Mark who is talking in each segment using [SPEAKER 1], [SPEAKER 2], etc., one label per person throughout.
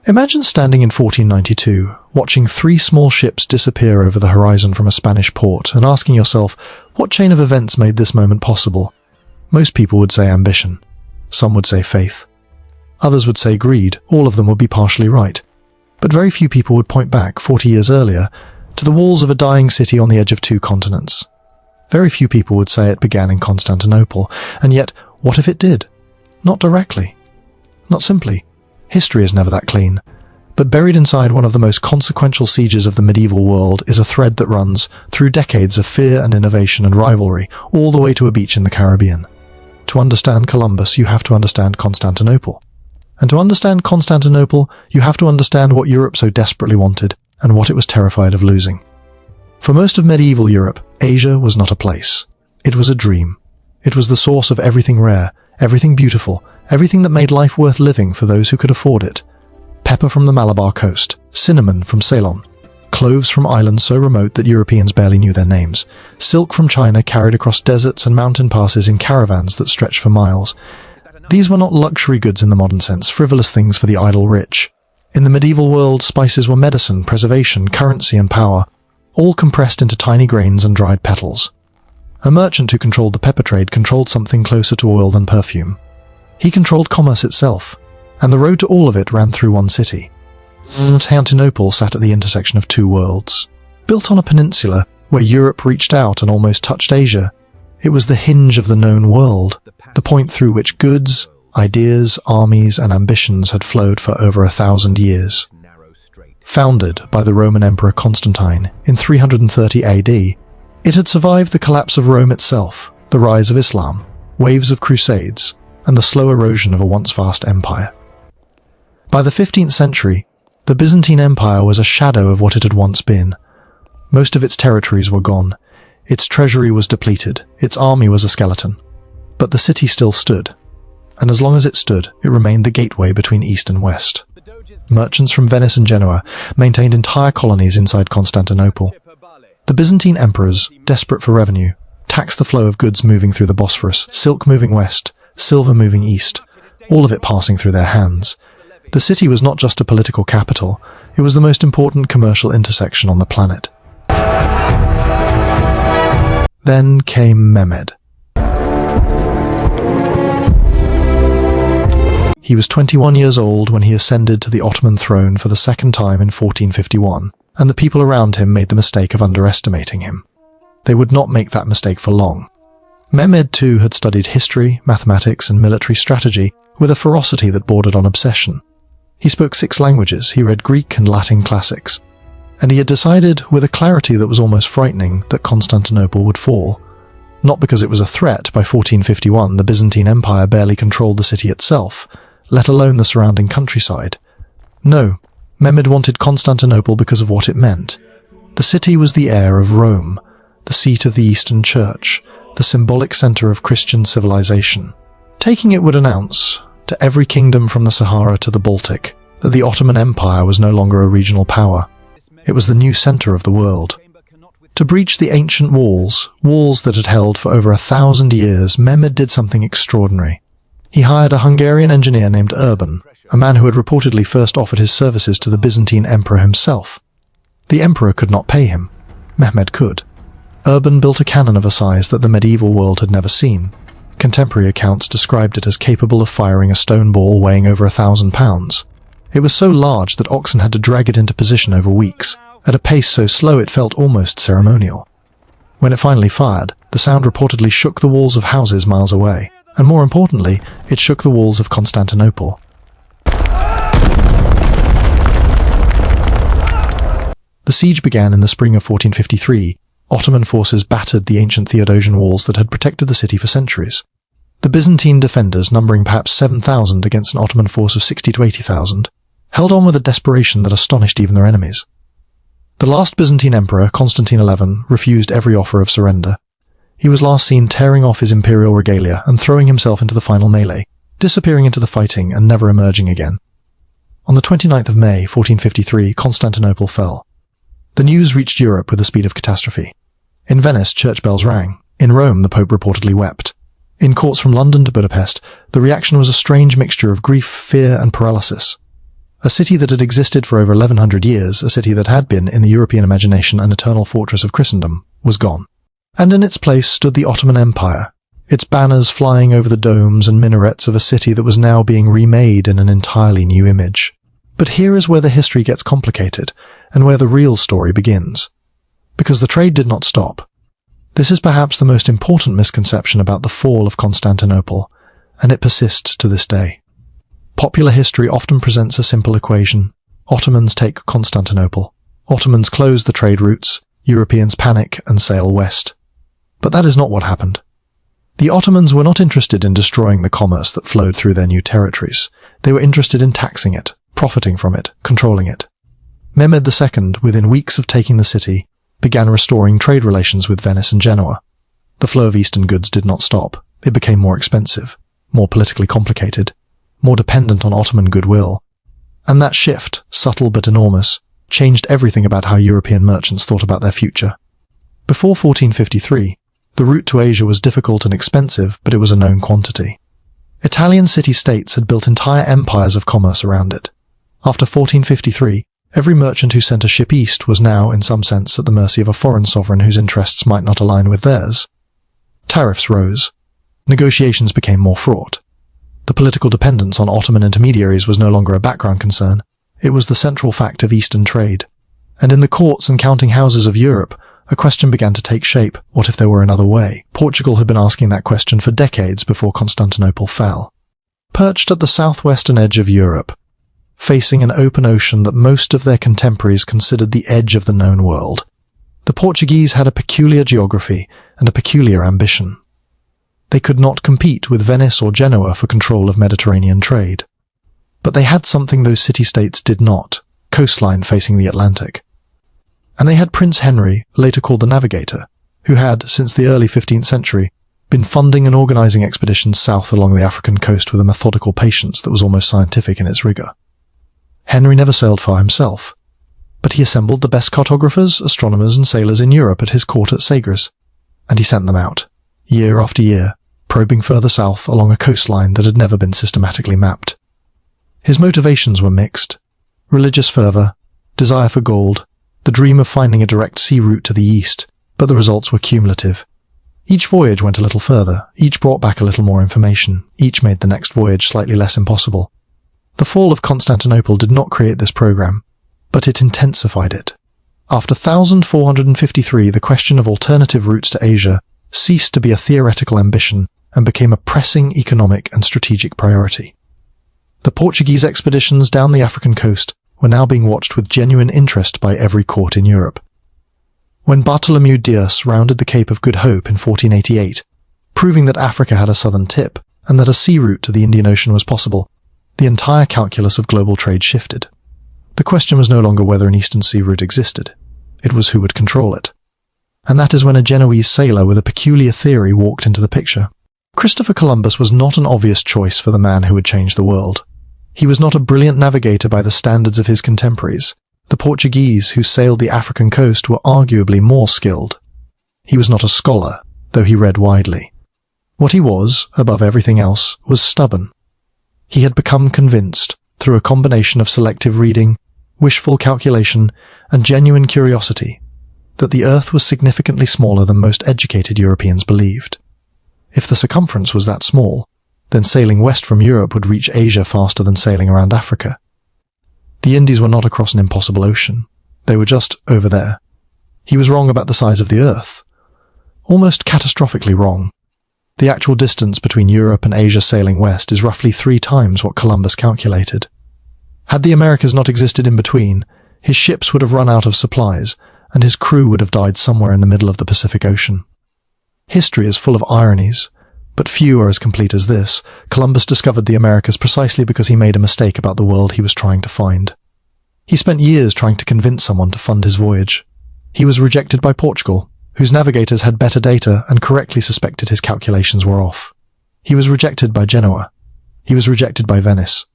[SPEAKER 1] Imagine standing in 1492, watching 3 small ships disappear over the horizon from a Spanish port and asking yourself, what chain of events made this moment possible? Most people would say ambition. Some would say faith. Others would say greed. All of them would be partially right. But very few people would point back 40 years earlier to the walls of a dying city on the edge of 2 continents. Very few people would say it began in Constantinople, and yet, what if it did? Not directly. Not simply. History is never that clean. But buried inside one of the most consequential sieges of the medieval world is a thread that runs through decades of fear and innovation and rivalry, all the way to a beach in the Caribbean. To understand Columbus, you have to understand Constantinople. And to understand Constantinople, you have to understand what Europe so desperately wanted and what it was terrified of losing. For most of medieval Europe, Asia was not a place. It was a dream. It was the source of everything rare, everything beautiful, everything that made life worth living for those who could afford it. Pepper from the Malabar coast, cinnamon from Ceylon, cloves from islands so remote that Europeans barely knew their names, silk from China carried across deserts and mountain passes in caravans that stretched for miles. These were not luxury goods in the modern sense, frivolous things for the idle rich. In the medieval world, spices were medicine, preservation, currency and power, all compressed into tiny grains and dried petals. A merchant who controlled the pepper trade controlled something closer to oil than perfume. He controlled commerce itself, and the road to all of it ran through one city. Constantinople sat at the intersection of 2 worlds. Built on a peninsula where Europe reached out and almost touched Asia, it was the hinge of the known world, the point through which goods, ideas, armies and ambitions had flowed for over 1,000 years. Founded by the Roman Emperor Constantine in 330 AD, it had survived the collapse of Rome itself, the rise of Islam, waves of crusades, and the slow erosion of a once vast empire. By the 15th century, the Byzantine Empire was a shadow of what it had once been. Most of its territories were gone, its treasury was depleted, its army was a skeleton. But the city still stood, and as long as it stood, it remained the gateway between East and West. Merchants from Venice and Genoa maintained entire colonies inside Constantinople. The Byzantine emperors, desperate for revenue, taxed the flow of goods moving through the Bosphorus, silk moving west, silver moving east, all of it passing through their hands. The city was not just a political capital, it was the most important commercial intersection on the planet. Then came Mehmed. He was 21 years old when he ascended to the Ottoman throne for the second time in 1451, and the people around him made the mistake of underestimating him. They would not make that mistake for long. Mehmed too had studied history, mathematics and military strategy with a ferocity that bordered on obsession. He spoke 6 languages, he read Greek and Latin classics, and he had decided, with a clarity that was almost frightening, that Constantinople would fall. Not because it was a threat. By 1451, the Byzantine Empire barely controlled the city itself, let alone the surrounding countryside. No, Mehmed wanted Constantinople because of what it meant. The city was the heir of Rome, the seat of the Eastern Church, the symbolic center of Christian civilization. Taking it would announce, to every kingdom from the Sahara to the Baltic, that the Ottoman Empire was no longer a regional power. It was the new center of the world. To breach the ancient walls that had held for over 1,000 years, Mehmed did something extraordinary. He hired a Hungarian engineer named Urban, a man who had reportedly first offered his services to the Byzantine emperor himself. The emperor could not pay him. Mehmed could. Urban built a cannon of a size that the medieval world had never seen. Contemporary accounts described it as capable of firing a stone ball weighing over 1,000 pounds. It was so large that oxen had to drag it into position over weeks, at a pace so slow it felt almost ceremonial. When it finally fired, the sound reportedly shook the walls of houses miles away, and more importantly, it shook the walls of Constantinople. The siege began in the spring of 1453. Ottoman forces battered the ancient Theodosian walls that had protected the city for centuries. The Byzantine defenders, numbering perhaps 7,000 against an Ottoman force of 60 to 80,000, held on with a desperation that astonished even their enemies. The last Byzantine emperor, Constantine XI, refused every offer of surrender. He was last seen tearing off his imperial regalia and throwing himself into the final melee, disappearing into the fighting and never emerging again. On the 29th of May, 1453, Constantinople fell. The news reached Europe with the speed of catastrophe. In Venice, church bells rang. In Rome, the Pope reportedly wept. In courts from London to Budapest, the reaction was a strange mixture of grief, fear, and paralysis. A city that had existed for over 1100 years, a city that had been, in the European imagination, an eternal fortress of Christendom, was gone. And in its place stood the Ottoman Empire, its banners flying over the domes and minarets of a city that was now being remade in an entirely new image. But here is where the history gets complicated, and where the real story begins. Because the trade did not stop. This is perhaps the most important misconception about the fall of Constantinople, and it persists to this day. Popular history often presents a simple equation. Ottomans take Constantinople. Ottomans close the trade routes. Europeans panic and sail west. But that is not what happened. The Ottomans were not interested in destroying the commerce that flowed through their new territories. They were interested in taxing it, profiting from it, controlling it. Mehmed II, within weeks of taking the city, began restoring trade relations with Venice and Genoa. The flow of Eastern goods did not stop. It became more expensive, more politically complicated, more dependent on Ottoman goodwill. And that shift, subtle but enormous, changed everything about how European merchants thought about their future. Before 1453, the route to Asia was difficult and expensive, but it was a known quantity. Italian city-states had built entire empires of commerce around it. After 1453, every merchant who sent a ship east was now, in some sense, at the mercy of a foreign sovereign whose interests might not align with theirs. Tariffs rose. Negotiations became more fraught. The political dependence on Ottoman intermediaries was no longer a background concern. It was the central fact of Eastern trade. And in the courts and counting houses of Europe, a question began to take shape. What if there were another way? Portugal had been asking that question for decades before Constantinople fell. Perched at the southwestern edge of Europe, facing an open ocean that most of their contemporaries considered the edge of the known world, the Portuguese had a peculiar geography and a peculiar ambition. They could not compete with Venice or Genoa for control of Mediterranean trade. But they had something those city-states did not: coastline facing the Atlantic. And they had Prince Henry, later called the Navigator, who had, since the early 15th century, been funding and organizing expeditions south along the African coast with a methodical patience that was almost scientific in its rigor. Henry never sailed far himself, but he assembled the best cartographers, astronomers, and sailors in Europe at his court at Sagres, and he sent them out, year after year, probing further south along a coastline that had never been systematically mapped. His motivations were mixed: religious fervor, desire for gold, the dream of finding a direct sea route to the east, but the results were cumulative. Each voyage went a little further, each brought back a little more information, each made the next voyage slightly less impossible. The fall of Constantinople did not create this program, but it intensified it. After 1453, the question of alternative routes to Asia ceased to be a theoretical ambition and became a pressing economic and strategic priority. The Portuguese expeditions down the African coast were now being watched with genuine interest by every court in Europe. When Bartholomew Dias rounded the Cape of Good Hope in 1488, proving that Africa had a southern tip and that a sea route to the Indian Ocean was possible, the entire calculus of global trade shifted. The question was no longer whether an eastern sea route existed. It was who would control it. And that is when a Genoese sailor with a peculiar theory walked into the picture. Christopher Columbus was not an obvious choice for the man who would change the world. He was not a brilliant navigator by the standards of his contemporaries. The Portuguese who sailed the African coast were arguably more skilled. He was not a scholar, though he read widely. What he was, above everything else, was stubborn. He had become convinced, through a combination of selective reading, wishful calculation, and genuine curiosity, that the Earth was significantly smaller than most educated Europeans believed. If the circumference was that small, then sailing west from Europe would reach Asia faster than sailing around Africa. The Indies were not across an impossible ocean. They were just over there. He was wrong about the size of the Earth. Almost catastrophically wrong. The actual distance between Europe and Asia sailing west is roughly 3 times what Columbus calculated. Had the Americas not existed in between, his ships would have run out of supplies, and his crew would have died somewhere in the middle of the Pacific Ocean. History is full of ironies, but few are as complete as this. Columbus discovered the Americas precisely because he made a mistake about the world he was trying to find. He spent years trying to convince someone to fund his voyage. He was rejected by Portugal, whose navigators had better data and correctly suspected his calculations were off. He was rejected by Genoa. He was rejected by Venice.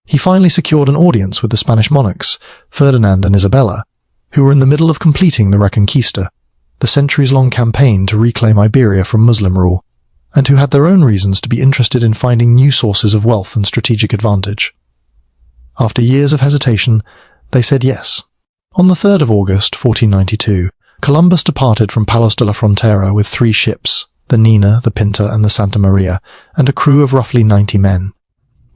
[SPEAKER 1] He finally secured an audience with the Spanish monarchs, Ferdinand and Isabella, who were in the middle of completing the Reconquista, the centuries-long campaign to reclaim Iberia from Muslim rule, and who had their own reasons to be interested in finding new sources of wealth and strategic advantage. After years of hesitation, they said yes. On the 3rd of August, 1492, Columbus departed from Palos de la Frontera with 3 ships, the Nina, the Pinta, and the Santa Maria, and a crew of roughly 90 men.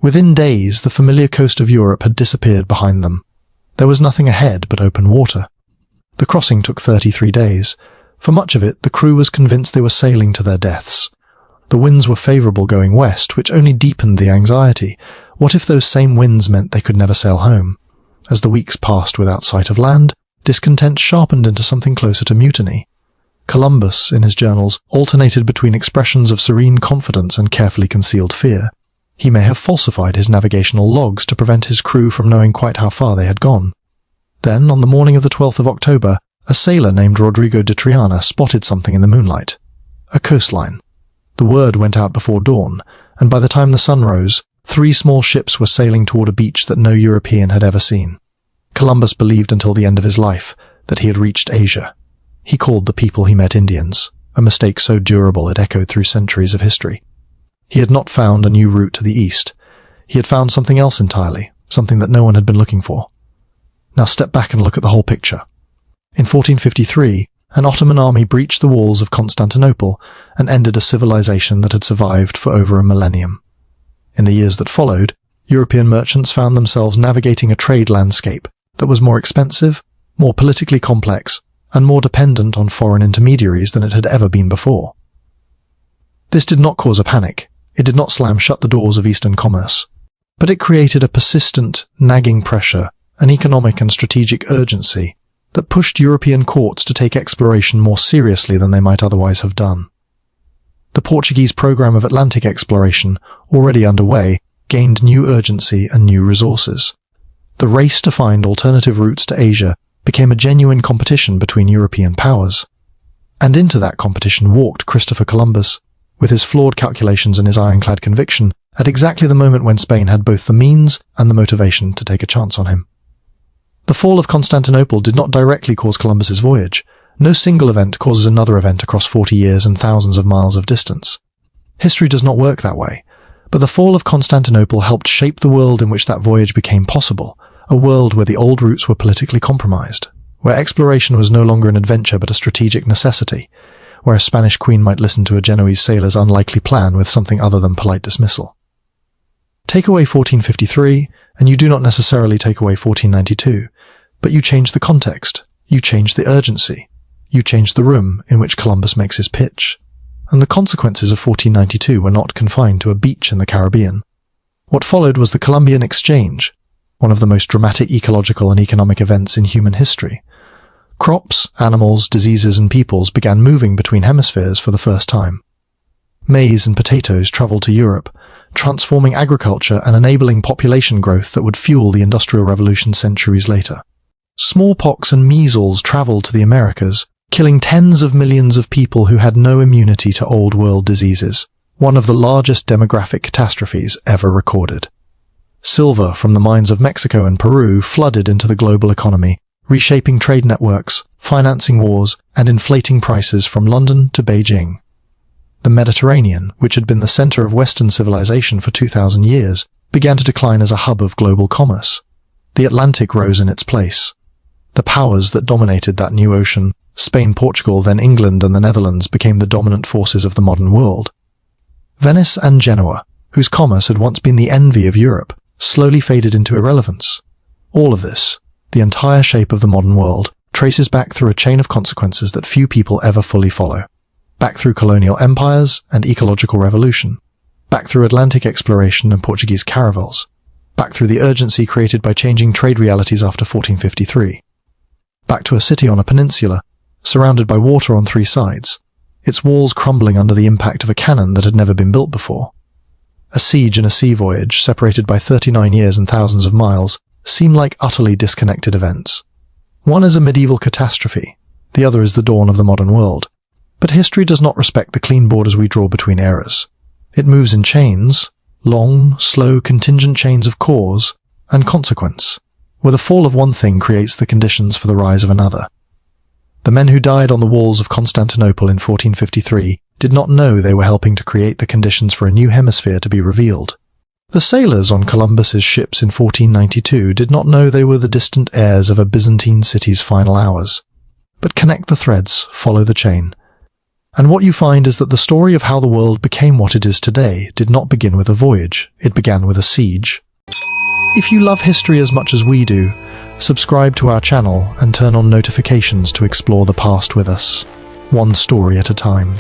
[SPEAKER 1] Within days, the familiar coast of Europe had disappeared behind them. There was nothing ahead but open water. The crossing took 33 days. For much of it, the crew was convinced they were sailing to their deaths. The winds were favourable going west, which only deepened the anxiety. What if those same winds meant they could never sail home? As the weeks passed without sight of land, discontent sharpened into something closer to mutiny. Columbus, in his journals, alternated between expressions of serene confidence and carefully concealed fear. He may have falsified his navigational logs to prevent his crew from knowing quite how far they had gone. Then, on the morning of the 12th of October, a sailor named Rodrigo de Triana spotted something in the moonlight. A coastline. The word went out before dawn, and by the time the sun rose, 3 small ships were sailing toward a beach that no European had ever seen. Columbus believed until the end of his life that he had reached Asia. He called the people he met Indians, a mistake so durable it echoed through centuries of history. He had not found a new route to the east. He had found something else entirely, something that no one had been looking for. Now step back and look at the whole picture. In 1453, an Ottoman army breached the walls of Constantinople and ended a civilization that had survived for over a millennium. In the years that followed, European merchants found themselves navigating a trade landscape that was more expensive, more politically complex, and more dependent on foreign intermediaries than it had ever been before. This did not cause a panic. It did not slam shut the doors of Eastern commerce, but it created a persistent, nagging pressure, an economic and strategic urgency that pushed European courts to take exploration more seriously than they might otherwise have done. The Portuguese program of Atlantic exploration, already underway, gained new urgency and new resources. The race to find alternative routes to Asia became a genuine competition between European powers. And into that competition walked Christopher Columbus, with his flawed calculations and his ironclad conviction, at exactly the moment when Spain had both the means and the motivation to take a chance on him. The fall of Constantinople did not directly cause Columbus's voyage. No single event causes another event across 40 years and thousands of miles of distance. History does not work that way, but the fall of Constantinople helped shape the world in which that voyage became possible, a world where the old routes were politically compromised, where exploration was no longer an adventure but a strategic necessity, where a Spanish queen might listen to a Genoese sailor's unlikely plan with something other than polite dismissal. Take away 1453, and you do not necessarily take away 1492, but you change the context, you change the urgency, you change the room in which Columbus makes his pitch. And the consequences of 1492 were not confined to a beach in the Caribbean. What followed was the Columbian Exchange, one of the most dramatic ecological and economic events in human history. Crops, animals, diseases, and peoples began moving between hemispheres for the first time. Maize and potatoes traveled to Europe, transforming agriculture and enabling population growth that would fuel the Industrial Revolution centuries later. Smallpox and measles traveled to the Americas, killing tens of millions of people who had no immunity to old world diseases, one of the largest demographic catastrophes ever recorded. Silver from the mines of Mexico and Peru flooded into the global economy, reshaping trade networks, financing wars, and inflating prices from London to Beijing. The Mediterranean, which had been the center of Western civilization for 2,000 years, began to decline as a hub of global commerce. The Atlantic rose in its place. The powers that dominated that new ocean, Spain, Portugal, then England and the Netherlands, became the dominant forces of the modern world. Venice and Genoa, whose commerce had once been the envy of Europe, slowly faded into irrelevance. All of this, the entire shape of the modern world, traces back through a chain of consequences that few people ever fully follow. Back through colonial empires and ecological revolution. Back through Atlantic exploration and Portuguese caravels. Back through the urgency created by changing trade realities after 1453. Back to a city on a peninsula, surrounded by water on 3 sides, its walls crumbling under the impact of a cannon that had never been built before. A siege and a sea voyage, separated by 39 years and thousands of miles, seem like utterly disconnected events. One is a medieval catastrophe, the other is the dawn of the modern world. But history does not respect the clean borders we draw between eras. It moves in chains, long, slow, contingent chains of cause and consequence, where the fall of one thing creates the conditions for the rise of another. The men who died on the walls of Constantinople in 1453 did not know they were helping to create the conditions for a new hemisphere to be revealed. The sailors on Columbus's ships in 1492 did not know they were the distant heirs of a Byzantine city's final hours. But connect the threads, follow the chain. And what you find is that the story of how the world became what it is today did not begin with a voyage, it began with a siege. If you love history as much as we do, subscribe to our channel and turn on notifications to explore the past with us, one story at a time.